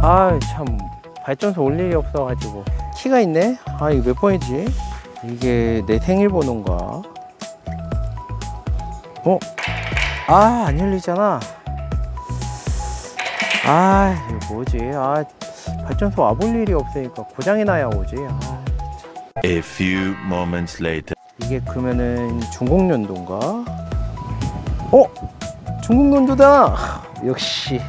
아 참 발전소 올 일이 없어가지고. 키가 있네. 아 이거 몇 번이지? 이게 내 생일 번호인가? 아 안 열리잖아. 아 이거 뭐지? 아 발전소 와볼 일이 없으니까 고장이 나야 오지. 아, A few moments later. 이게 그러면은 중공연도인가? 중공연도다. 역시.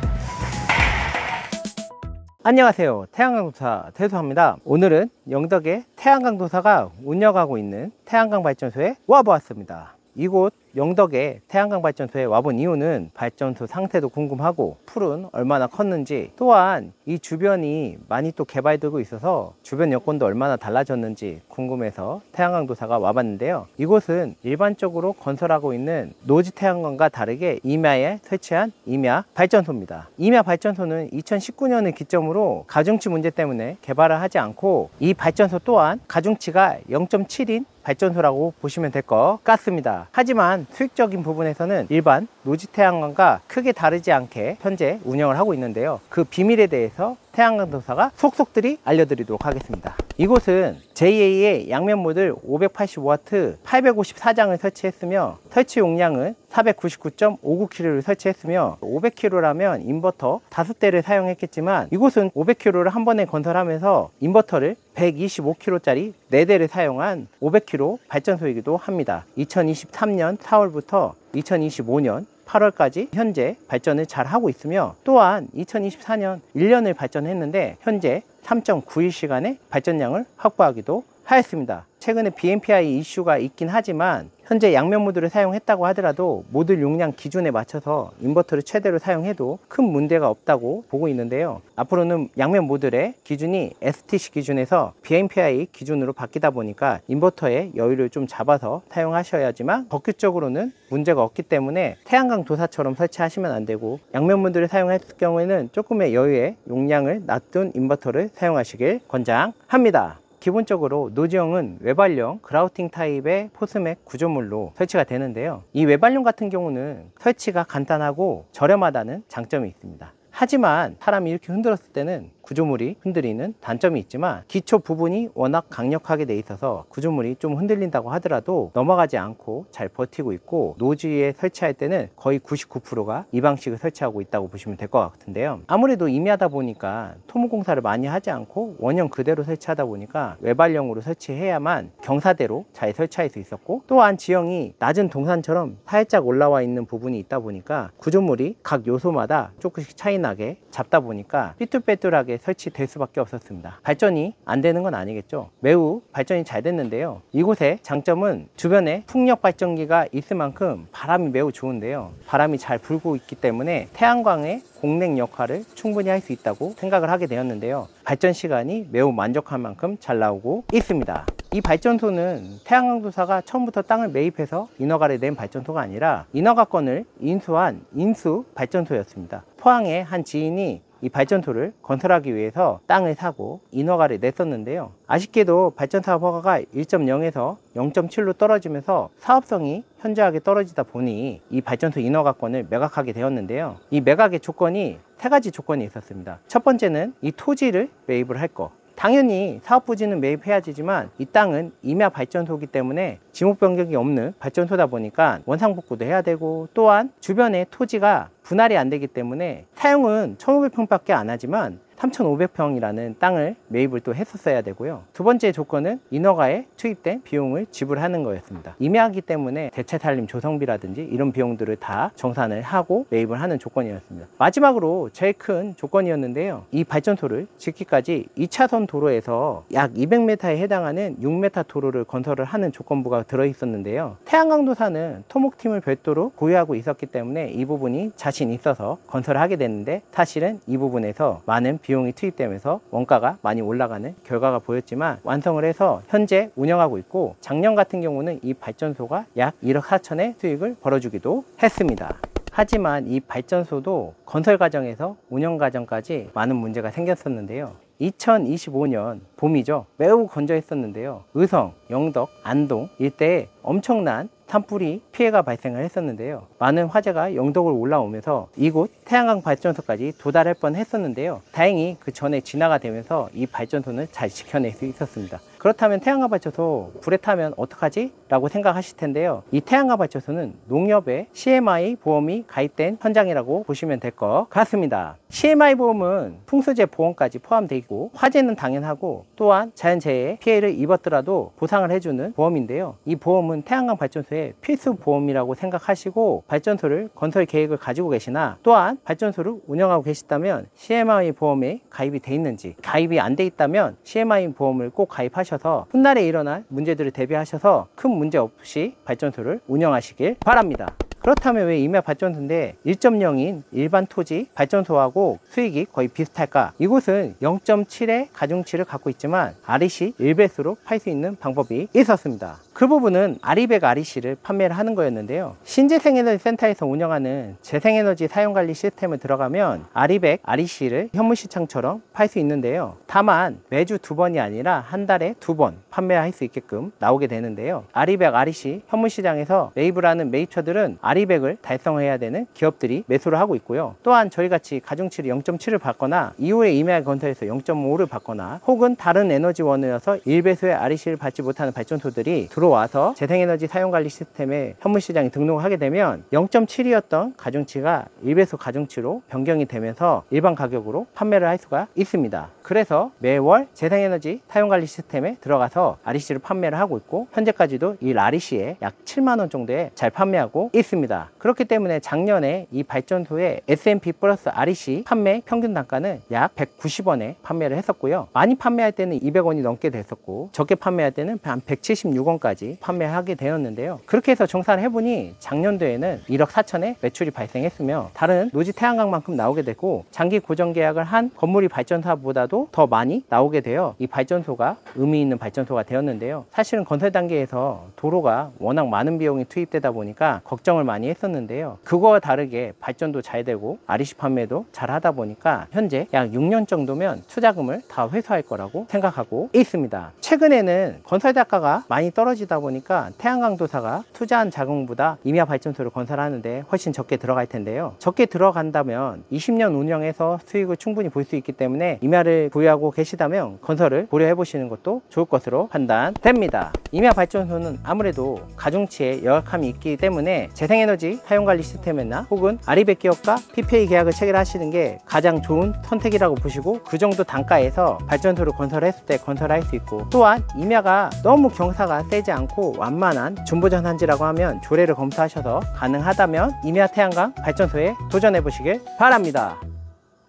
안녕하세요, 태양광도사 태수합니다. 오늘은 영덕의 태양광도사가 운영하고 있는 태양광 발전소에 와보았습니다. 이곳 영덕의 태양광 발전소에 와본 이유는 발전소 상태도 궁금하고 풀은 얼마나 컸는지, 또한 이 주변이 많이 또 개발되고 있어서 주변 여건도 얼마나 달라졌는지 궁금해서 태양광도사가 와봤는데요. 이곳은 일반적으로 건설하고 있는 노지 태양광과 다르게 임야에 설치한 임야 발전소입니다. 임야 발전소는 2019년을 기점으로 가중치 문제 때문에 개발을 하지 않고, 이 발전소 또한 가중치가 0.7인 발전소라고 보시면 될 것 같습니다. 하지만 수익적인 부분에서는 일반 노지 태양광과 크게 다르지 않게 현재 운영을 하고 있는데요. 그 비밀에 대해서 태양광도사가 속속들이 알려드리도록 하겠습니다. 이곳은 JA의 양면 모듈 585W 854장을 설치했으며, 설치 용량은 499.59kW를 설치했으며, 500kW라면 인버터 5대를 사용했겠지만 이곳은 500kW를 한 번에 건설하면서 인버터를 125kW짜리 4대를 사용한 500kW 발전소이기도 합니다. 2023년 4월부터 2025년 8월까지 현재 발전을 잘 하고 있으며, 또한 2024년 1년을 발전했는데 현재 3.91시간의 발전량을 확보하기도 하였습니다. 최근에 BMPI 이슈가 있긴 하지만 현재 양면 모듈을 사용했다고 하더라도 모듈 용량 기준에 맞춰서 인버터를 최대로 사용해도 큰 문제가 없다고 보고 있는데요. 앞으로는 양면 모듈의 기준이 STC 기준에서 BMPI 기준으로 바뀌다 보니까 인버터의 여유를 좀 잡아서 사용하셔야지만 법규적으로는 문제가 없기 때문에 태양광 도사처럼 설치하시면 안 되고, 양면 모듈을 사용했을 경우에는 조금의 여유의 용량을 놔둔 인버터를 사용하시길 권장합니다. 기본적으로 노지형은 외발용 그라우팅 타입의 포스맥 구조물로 설치가 되는데요. 이 외발용 같은 경우는 설치가 간단하고 저렴하다는 장점이 있습니다. 하지만 사람이 이렇게 흔들었을 때는 구조물이 흔들리는 단점이 있지만, 기초 부분이 워낙 강력하게 돼 있어서 구조물이 좀 흔들린다고 하더라도 넘어가지 않고 잘 버티고 있고, 노지에 설치할 때는 거의 99%가 이 방식을 설치하고 있다고 보시면 될 것 같은데요. 아무래도 임야다 보니까 토목공사를 많이 하지 않고 원형 그대로 설치하다 보니까 외발형으로 설치해야만 경사대로 잘 설치할 수 있었고, 또한 지형이 낮은 동산처럼 살짝 올라와 있는 부분이 있다 보니까 구조물이 각 요소마다 조금씩 차이 나게 잡다 보니까 삐뚤빼뚤하게 설치될 수밖에 없었습니다. 발전이 안 되는 건 아니겠죠. 매우 발전이 잘 됐는데요. 이곳의 장점은 주변에 풍력 발전기가 있을 만큼 바람이 매우 좋은데요. 바람이 잘 불고 있기 때문에 태양광의 공랭 역할을 충분히 할 수 있다고 생각을 하게 되었는데요. 발전 시간이 매우 만족할 만큼 잘 나오고 있습니다. 이 발전소는 태양광도사가 처음부터 땅을 매입해서 인허가를 낸 발전소가 아니라 인허가권을 인수한 인수 발전소였습니다. 포항의 한 지인이 이 발전소를 건설하기 위해서 땅을 사고 인허가를 냈었는데요. 아쉽게도 발전사업 허가가 1.0에서 0.7로 떨어지면서 사업성이 현저하게 떨어지다 보니 이 발전소 인허가권을 매각하게 되었는데요. 이 매각의 조건이 3가지 조건이 있었습니다. 첫 번째는 이 토지를 매입을 할 것. 당연히 사업 부지는 매입해야 되지만 이 땅은 임야 발전소이기 때문에 지목 변경이 없는 발전소다 보니까 원상복구도 해야 되고, 또한 주변에 토지가 분할이 안 되기 때문에 사용은 1500평밖에 안 하지만 3500평이라는 땅을 매입을 또 했었어야 되고요. 두 번째 조건은 인허가에 투입된 비용을 지불하는 거였습니다. 임야이기 때문에 대체 산림 조성비라든지 이런 비용들을 다 정산을 하고 매입을 하는 조건이었습니다. 마지막으로 제일 큰 조건이었는데요. 이 발전소를 짓기까지 2차선 도로에서 약 200m에 해당하는 6m 도로를 건설을 하는 조건부가 들어있었는데요. 태양광도사는 토목팀을 별도로 보유하고 있었기 때문에 이 부분이 자신 있어서 건설을 하게 됐는데, 사실은 이 부분에서 많은 비용이 투입되면서 원가가 많이 올라가는 결과가 보였지만 완성을 해서 현재 운영하고 있고, 작년 같은 경우는 이 발전소가 약 1억 4천의 수익을 벌어주기도 했습니다. 하지만 이 발전소도 건설 과정에서 운영 과정까지 많은 문제가 생겼었는데요. 2025년 봄이죠. 매우 건조했었는데요. 의성, 영덕, 안동 일대에 엄청난 산불이 피해가 발생을 했었는데요. 많은 화재가 영덕으로 올라오면서 이곳 태양광 발전소까지 도달할 뻔 했었는데요. 다행히 그 전에 진화가 되면서 이 발전소는 잘 지켜낼 수 있었습니다. 그렇다면 태양광 발전소 불에 타면 어떡하지? 라고 생각하실 텐데요. 이 태양광 발전소는 농협에 CMI 보험이 가입된 현장이라고 보시면 될 것 같습니다. CMI 보험은 풍수재 보험까지 포함되어 있고 화재는 당연하고 또한 자연재해 피해를 입었더라도 보상을 해주는 보험인데요. 이 보험은 태양광 발전소의 필수 보험이라고 생각하시고 발전소를 건설 계획을 가지고 계시나 또한 발전소를 운영하고 계시다면 CMI 보험에 가입이 돼 있는지, 가입이 안 돼 있다면 CMI 보험을 꼭 가입하셔서 훗날에 일어날 문제들을 대비하셔서 큰 문제 없이 발전소를 운영하시길 바랍니다. 그렇다면 왜 임야 발전소인데 1.0인 일반 토지 발전소하고 수익이 거의 비슷할까? 이곳은 0.7의 가중치를 갖고 있지만 REC 1배수로 팔 수 있는 방법이 있었습니다. 그 부분은 아리백 REC를 판매를 하는 거였는데요. 신재생에너지 센터에서 운영하는 재생에너지 사용관리 시스템을 들어가면 아리백 REC를 현무시장처럼 팔 수 있는데요. 다만 매주 2번이 아니라 한 달에 2번 판매할 수 있게끔 나오게 되는데요. 아리백 REC 현무시장에서 매입을 매입처들은 아리백을 달성해야 되는 기업들이 매수를 하고 있고요. 또한 저희같이 가중치를 0.7을 받거나 이후에 임야 건설에서 0.5를 받거나 혹은 다른 에너지원이어서 1배수의 REC를 받지 못하는 발전소들이 들어와서 재생에너지 사용관리 시스템에 현무시장에 등록을 하게 되면 0.7이었던 가중치가 1배수 가중치로 변경이 되면서 일반 가격으로 판매를 할 수가 있습니다. 그래서 매월 재생에너지 사용관리 시스템에 들어가서 REC를 판매를 하고 있고 현재까지도 이 REC에 약 7만원 정도에 잘 판매하고 있습니다. 그렇기 때문에 작년에 이 발전소의 S&P 플러스 REC 판매 평균 단가는 약 190원에 판매를 했었고요. 많이 판매할 때는 200원이 넘게 됐었고 적게 판매할 때는 한 176원까지 판매하게 되었는데요. 그렇게 해서 정산을 해보니 작년도에는 1억 4천에 매출이 발생했으며 다른 노지 태양광만큼 나오게 되고 장기 고정 계약을 한 건물이 발전사보다도 더 많이 나오게 되어 이 발전소가 의미 있는 발전소가 되었는데요. 사실은 건설 단계에서 도로가 워낙 많은 비용이 투입되다 보니까 걱정을 많이 했었는데요. 그거와 다르게 발전도 잘 되고 REC 판매도 잘 하다 보니까 현재 약 6년 정도면 투자금을 다 회수할 거라고 생각하고 있습니다. 최근에는 건설 단가가 많이 떨어지다 보니까 태양광도사가 투자한 자금보다 임야 발전소를 건설하는데 훨씬 적게 들어갈 텐데요. 적게 들어간다면 20년 운영해서 수익을 충분히 볼 수 있기 때문에 임야를 보유하고 계시다면 건설을 고려해 보시는 것도 좋을 것으로 판단됩니다. 임야 발전소는 아무래도 가중치에 열악함이 있기 때문에 재생에너지 사용관리 시스템이나 혹은 아리백 기업과 PPA 계약을 체결하시는 게 가장 좋은 선택이라고 보시고 그 정도 단가에서 발전소를 건설했을 때 건설할 수 있고 또한 임야가 너무 경사가 세지 않고 완만한 준보전 단지라고 하면 조례를 검토하셔서 가능하다면 임야 태양광 발전소에 도전해 보시길 바랍니다.